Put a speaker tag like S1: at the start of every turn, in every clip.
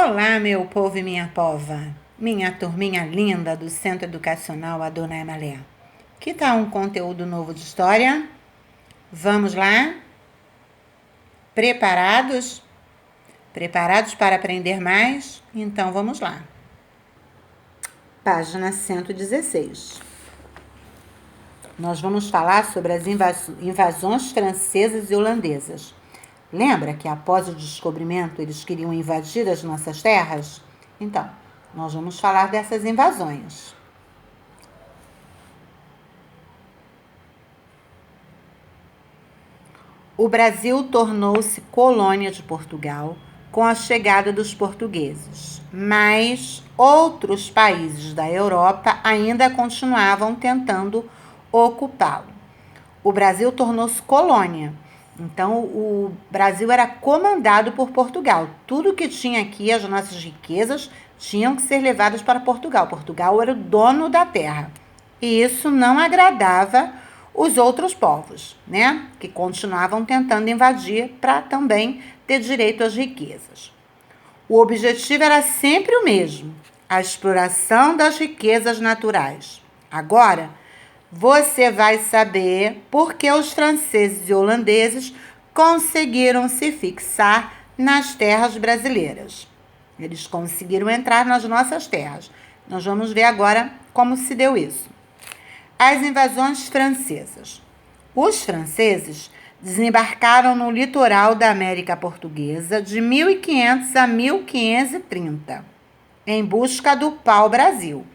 S1: Olá, meu povo e minha pova, minha turminha linda do Centro Educacional Adonai Malé. Que tal um conteúdo novo de história? Vamos lá? Preparados? Preparados para aprender mais? Então vamos lá. Página 116. Nós vamos falar sobre as invasões francesas e holandesas. Lembra que após o descobrimento eles queriam invadir as nossas terras? Então, nós vamos falar dessas invasões. O Brasil tornou-se colônia de Portugal com a chegada dos portugueses, mas outros países da Europa ainda continuavam tentando ocupá-lo. O Brasil tornou-se colônia. Então, o Brasil era comandado por Portugal. Tudo que tinha aqui, as nossas riquezas, tinham que ser levadas para Portugal. Portugal era o dono da terra. E isso não agradava os outros povos, né? Que continuavam tentando invadir para também ter direito às riquezas. O objetivo era sempre o mesmo: a exploração das riquezas naturais. Agora, você vai saber por que os franceses e holandeses conseguiram se fixar nas terras brasileiras. Eles conseguiram entrar nas nossas terras. Nós vamos ver agora como se deu isso. As invasões francesas. Os franceses desembarcaram no litoral da América Portuguesa de 1500 a 1530, em busca do pau-brasil.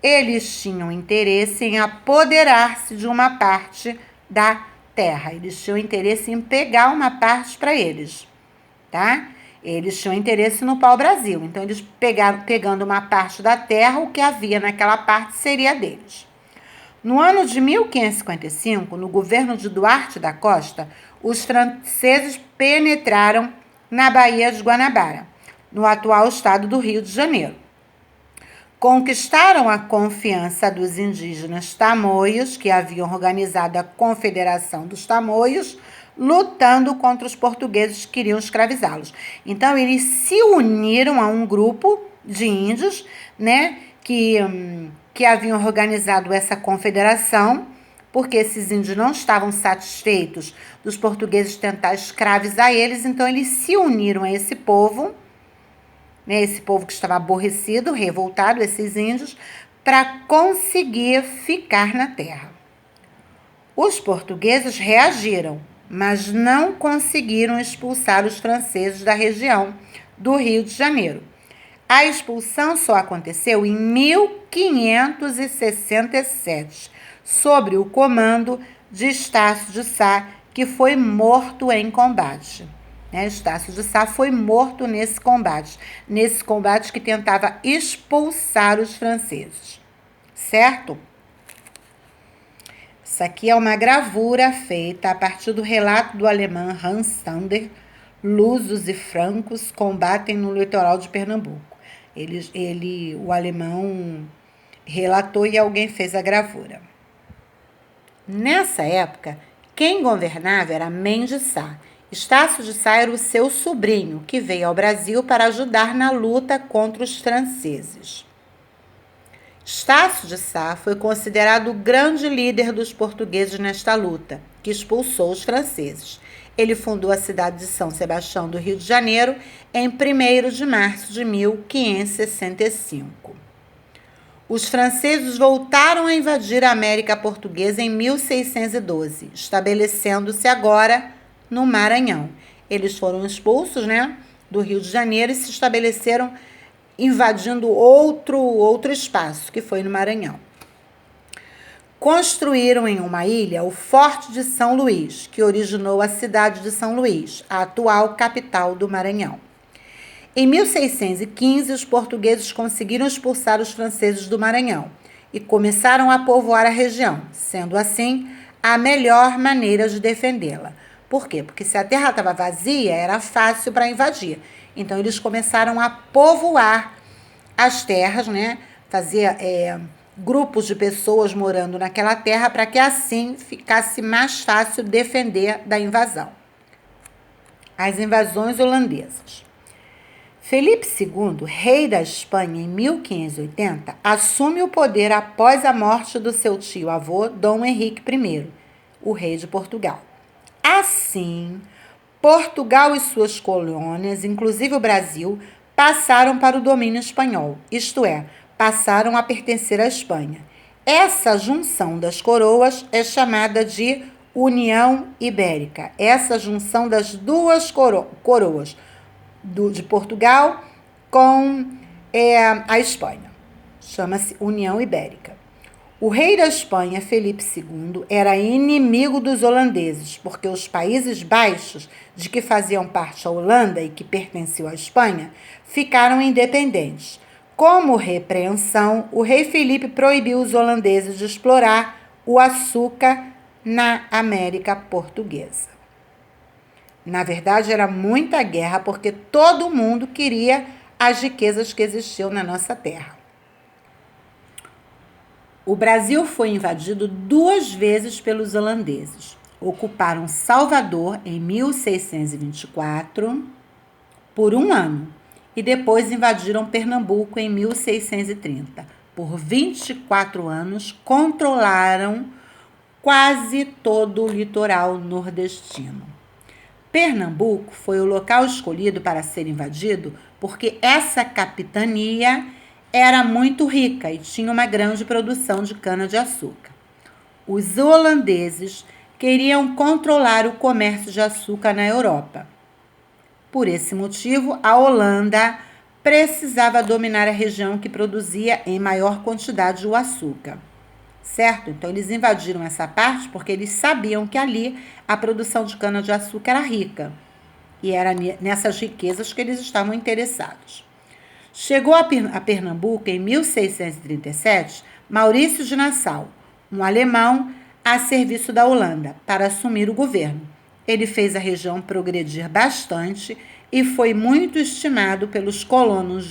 S1: Eles tinham interesse em apoderar-se de uma parte da terra. Eles tinham interesse em pegar uma parte para eles, tá? Eles tinham interesse no pau-brasil. Então, eles pegando uma parte da terra, o que havia naquela parte seria deles. No ano de 1555, no governo de Duarte da Costa, os franceses penetraram na Baía de Guanabara, no atual estado do Rio de Janeiro. Conquistaram a confiança dos indígenas tamoios, que haviam organizado a Confederação dos Tamoios, lutando contra os portugueses que queriam escravizá-los. Então, eles se uniram a um grupo de índios, né, que haviam organizado essa confederação, porque esses índios não estavam satisfeitos dos portugueses tentar escravizar eles, então eles se uniram a esse povo, né, esse povo que estava aborrecido, revoltado, esses índios, para conseguir ficar na terra. Os portugueses reagiram, mas não conseguiram expulsar os franceses da região do Rio de Janeiro. A expulsão só aconteceu em 1567, sob o comando de Estácio de Sá, que foi morto em combate. Estácio de Sá foi morto nesse combate que tentava expulsar os franceses, certo? Isso aqui é uma gravura feita a partir do relato do alemão Hans Sander. Lusos e francos combatem no litoral de Pernambuco. O alemão relatou e alguém fez a gravura. Nessa época, quem governava era Mendes Sá. Estácio de Sá era o seu sobrinho, que veio ao Brasil para ajudar na luta contra os franceses. Estácio de Sá foi considerado o grande líder dos portugueses nesta luta, que expulsou os franceses. Ele fundou a cidade de São Sebastião do Rio de Janeiro em 1º de março de 1565. Os franceses voltaram a invadir a América Portuguesa em 1612, estabelecendo-se agora no Maranhão. Eles foram expulsos, do Rio de Janeiro e se estabeleceram invadindo outro espaço, que foi no Maranhão. Construíram em uma ilha o Forte de São Luís, que originou a cidade de São Luís, a atual capital do Maranhão. Em 1615, os portugueses conseguiram expulsar os franceses do Maranhão e começaram a povoar a região, sendo assim a melhor maneira de defendê-la. Por quê? Porque se a terra estava vazia, era fácil para invadir. Então, eles começaram a povoar as terras, fazer grupos de pessoas morando naquela terra para que assim ficasse mais fácil defender da invasão. As invasões holandesas. Felipe II, rei da Espanha em 1580, assume o poder após a morte do seu tio-avô, Dom Henrique I, o rei de Portugal. Assim, Portugal e suas colônias, inclusive o Brasil, passaram para o domínio espanhol, isto é, passaram a pertencer à Espanha. Essa junção das coroas é chamada de União Ibérica. Essa junção das duas coroas, de Portugal com a Espanha. Chama-se União Ibérica. O rei da Espanha, Felipe II, era inimigo dos holandeses, porque os Países Baixos, de que faziam parte a Holanda e que pertenciam à Espanha, ficaram independentes. Como repreensão, o rei Felipe proibiu os holandeses de explorar o açúcar na América Portuguesa. Na verdade, era muita guerra, porque todo mundo queria as riquezas que existiam na nossa terra. O Brasil foi invadido 2 vezes pelos holandeses. Ocuparam Salvador em 1624 por 1 ano e depois invadiram Pernambuco em 1630. Por 24 anos, controlaram quase todo o litoral nordestino. Pernambuco foi o local escolhido para ser invadido porque essa capitania era muito rica e tinha uma grande produção de cana-de-açúcar. Os holandeses queriam controlar o comércio de açúcar na Europa. Por esse motivo, a Holanda precisava dominar a região que produzia em maior quantidade o açúcar. Certo? Então, eles invadiram essa parte porque eles sabiam que ali a produção de cana-de-açúcar era rica. E era nessas riquezas que eles estavam interessados. Chegou a Pernambuco em 1637 Maurício de Nassau, um alemão a serviço da Holanda, para assumir o governo. Ele fez a região progredir bastante e foi muito estimado pelos colonos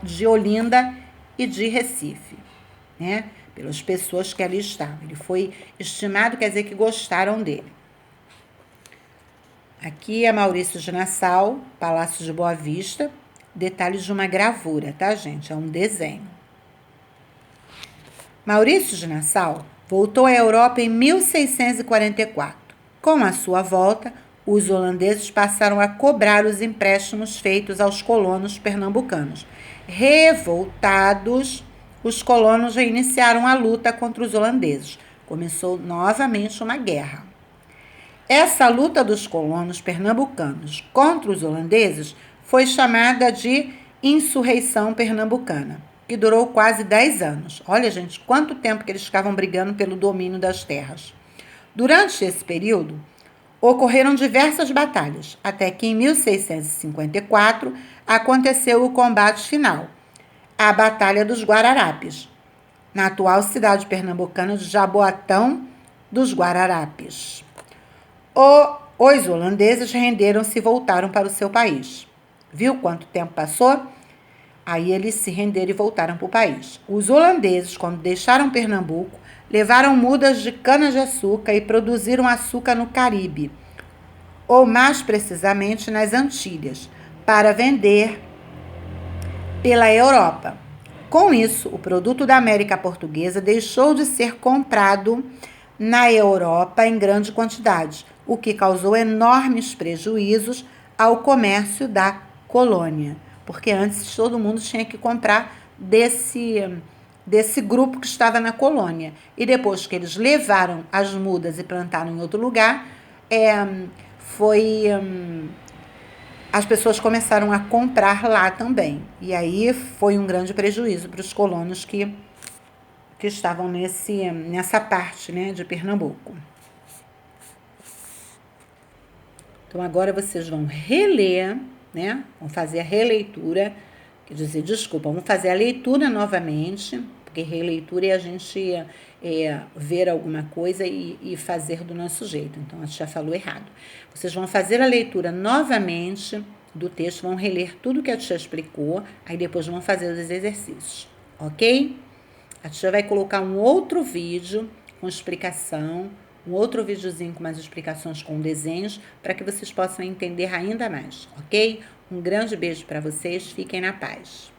S1: de Olinda e de Recife, né? Pelas pessoas que ali estavam. Ele foi estimado, quer dizer que gostaram dele. Aqui é Maurício de Nassau, Palácio de Boa Vista. Detalhes de uma gravura, tá, gente? É um desenho. Maurício de Nassau voltou à Europa em 1644. Com a sua volta, os holandeses passaram a cobrar os empréstimos feitos aos colonos pernambucanos. Revoltados, os colonos reiniciaram a luta contra os holandeses. Começou novamente uma guerra. Essa luta dos colonos pernambucanos contra os holandeses foi chamada de Insurreição Pernambucana, que durou quase 10 anos. Olha, gente, quanto tempo que eles ficavam brigando pelo domínio das terras. Durante esse período, ocorreram diversas batalhas, até que em 1654 aconteceu o combate final, a Batalha dos Guararapes, na atual cidade pernambucana de Jaboatão dos Guararapes. Os holandeses renderam-se e voltaram para o seu país. Viu quanto tempo passou? Aí eles se renderam e voltaram para o país. Os holandeses, quando deixaram Pernambuco, levaram mudas de cana-de-açúcar e produziram açúcar no Caribe, ou mais precisamente nas Antilhas, para vender pela Europa. Com isso, o produto da América Portuguesa deixou de ser comprado na Europa em grande quantidade, o que causou enormes prejuízos ao comércio da colônia, porque antes todo mundo tinha que comprar desse grupo que estava na colônia. E depois que eles levaram as mudas e plantaram em outro lugar, as pessoas começaram a comprar lá também. E aí foi um grande prejuízo para os colonos que estavam nessa parte, né, de Pernambuco. Então, agora vocês vão reler, né? Vão fazer a releitura, vamos fazer a leitura novamente, porque releitura é a gente ver alguma coisa e fazer do nosso jeito. Então, a gente já falou errado. Vocês vão fazer a leitura novamente do texto, vão reler tudo que a tia explicou, aí depois vão fazer os exercícios, ok? A tia vai colocar um outro vídeo com explicação, um outro videozinho com mais explicações com desenhos, para que vocês possam entender ainda mais, ok? Um grande beijo para vocês, fiquem na paz.